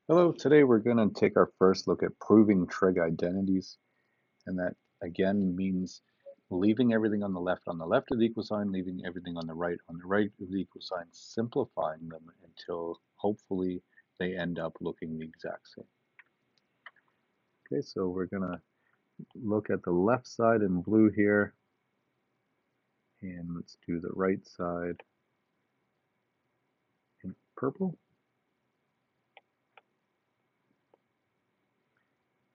Hello, today we're going to take our first look at proving trig identities, and that again means leaving everything on the left of the equal sign, leaving everything on the right of the equal sign, simplifying them until hopefully they end up looking the exact same. Okay, so we're going to look at the left side in blue here, and let's do the right side in purple.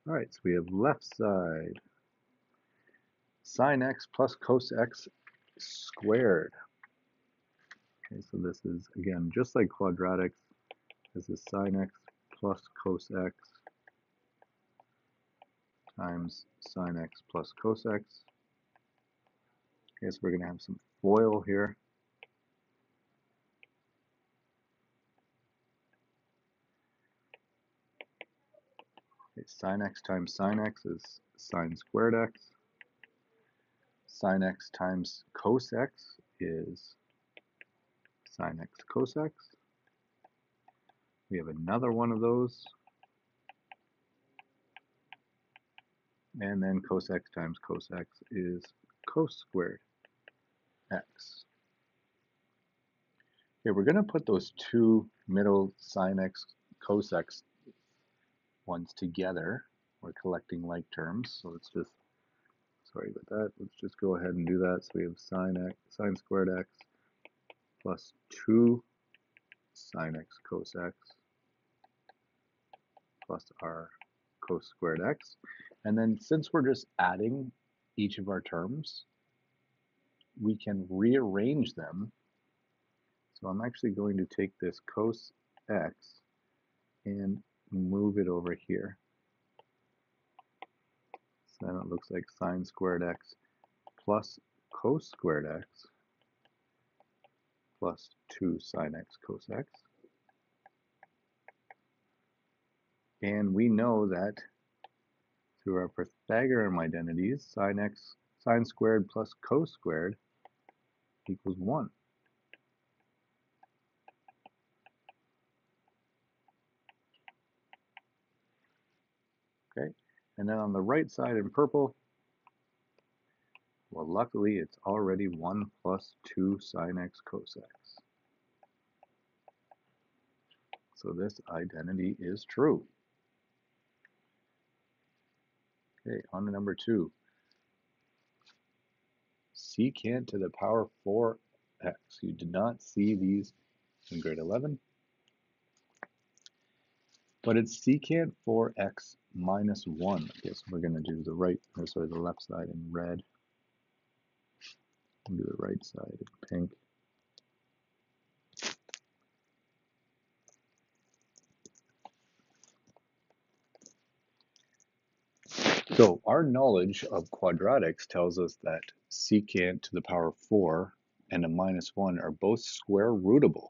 All right, so we have left side, sine x plus cos x squared. Okay, so this is, again, just like quadratics, this is sine x plus cos x times sine x plus cos x. Okay, so we're going to have some FOIL here. Okay, sine x times sine x is sine squared x. Sine x times cos x is sine x cos x. We have another one of those. And then cos x times cos x is cos squared x. Okay, we're going to put those two middle sine x cos x ones together. We're collecting like terms, so let's just, sorry about that, let's just go ahead and do that. So we have sine squared x plus 2 sine x cos x plus our cos squared x. And then since we're just adding each of our terms, we can rearrange them. So I'm actually going to take this cos x and move it over here. So then it looks like sine squared x plus cos squared x plus 2 sine x cos x. And we know that through our Pythagorean identities, sine squared plus cos squared equals 1. Okay, and then on the right side in purple, well, luckily it's already 1 plus 2 sine x cos x. So this identity is true. Okay, on to number 2. Secant to the power 4x. You did not see these in grade 11. But it's secant 4x minus 1. Okay, so we're going to do the left side in red. And do the right side in pink. So our knowledge of quadratics tells us that secant to the power 4 and a minus 1 are both square rootable.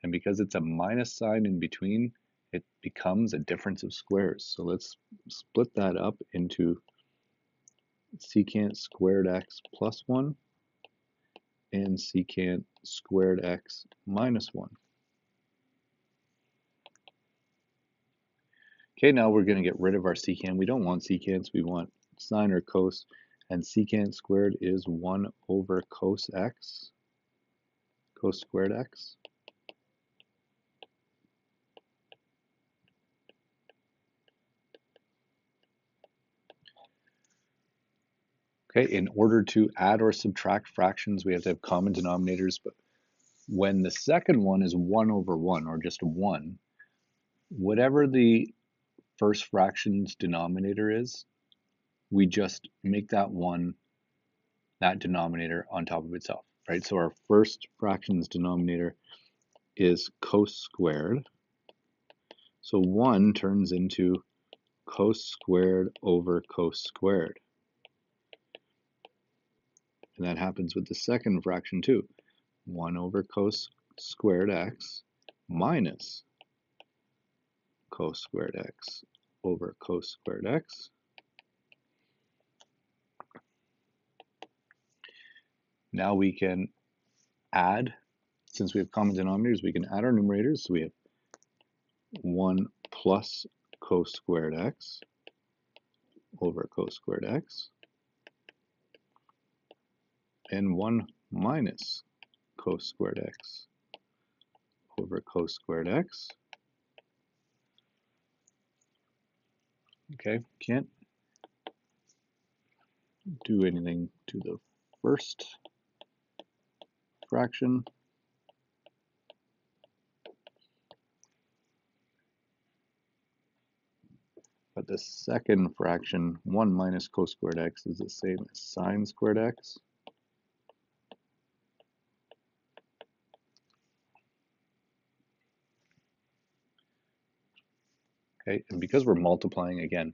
And because it's a minus sign in between, it becomes a difference of squares. So let's split that up into secant squared x plus 1 and secant squared x minus 1. Okay, now we're going to get rid of our secant. We don't want secants, we want sine or cos, and secant squared is 1 over cos x, cos squared x. Okay, in order to add or subtract fractions, we have to have common denominators, but when the second one is 1 over 1, or just 1, whatever the first fraction's denominator is, we just make that one, that denominator on top of itself, right? So our first fraction's denominator is cos squared. So 1 turns into cos squared over cos squared. And that happens with the second fraction too. 1 over cos squared x minus cos squared x over cos squared x. Now we can add, since we have common denominators, we can add our numerators. So we have 1 plus cos squared x over cos squared x, and 1 minus cos squared x over cos squared x. Okay, can't do anything to the first fraction. But the second fraction, 1 minus cos squared x, is the same as sine squared x. Okay, and because we're multiplying again,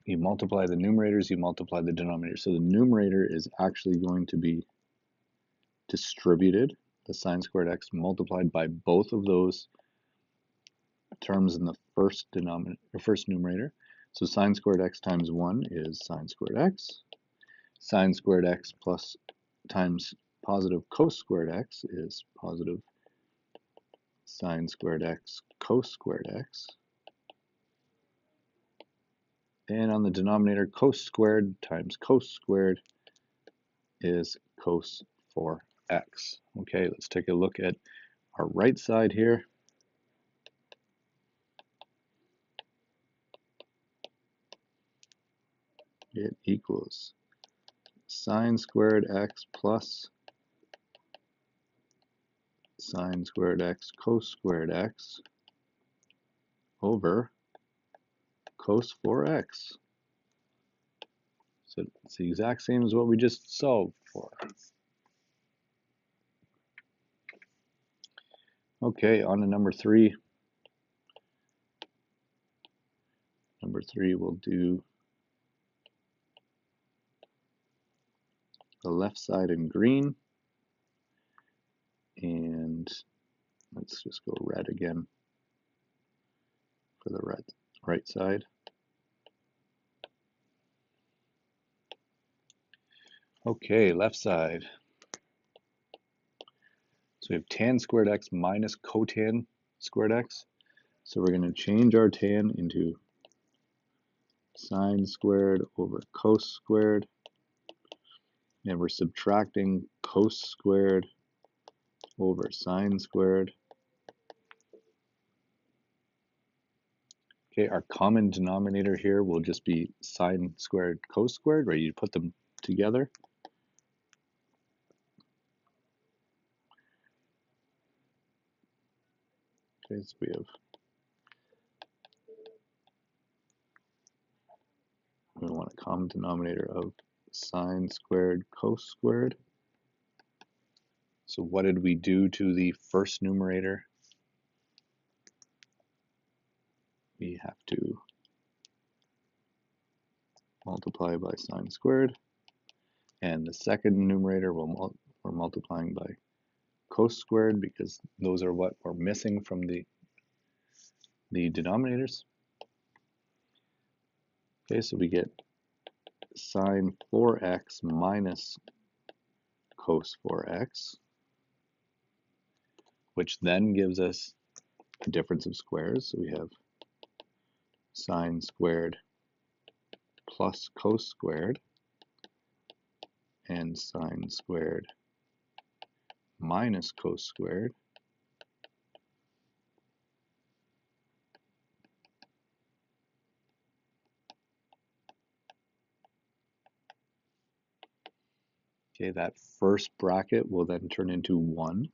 you multiply the numerators, you multiply the denominators. So the numerator is actually going to be distributed, the sine squared x multiplied by both of those terms in the first denominator or first numerator. So sine squared x times 1 is sine squared x. Sine squared x plus times positive cos squared x is positive sine squared x cos squared x. And on the denominator, cos squared times cos squared is cos 4x. Okay, let's take a look at our right side here. It equals sine squared x plus sine squared x cos squared x over cos 4x. So it's the exact same as what we just solved for. Okay, on to number 3. Number 3, we'll do the left side in green, and let's just go red again for the right side. Okay, left side. So we have tan squared x minus cotan squared x. So we're going to change our tan into sine squared over cos squared. And we're subtracting cos squared over sine squared. Okay, our common denominator here will just be sine squared cos squared, right? You put them together. Okay, so we want a common denominator of sine squared cos squared. So what did we do to the first numerator? We have to multiply by sine squared. And the second numerator, we're multiplying by cos squared because those are what we're missing from the denominators. Okay, so we get sine 4x minus cos 4x, which then gives us a difference of squares. So we have sine squared plus cos squared and sine squared minus cos squared. Okay, that first bracket will then turn into 1.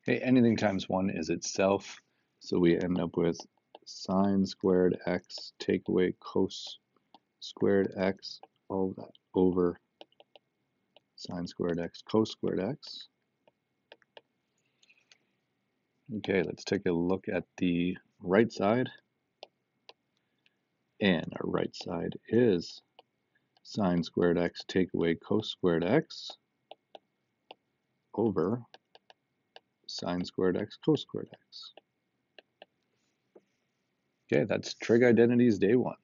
Okay, anything times 1 is itself, so we end up with sine squared x take away cos squared x, all of that over sine squared x cos squared x. Okay, let's take a look at the right side. And our right side is sine squared x take away cos squared x over sine squared x cos squared x. Okay, that's trig identities day one.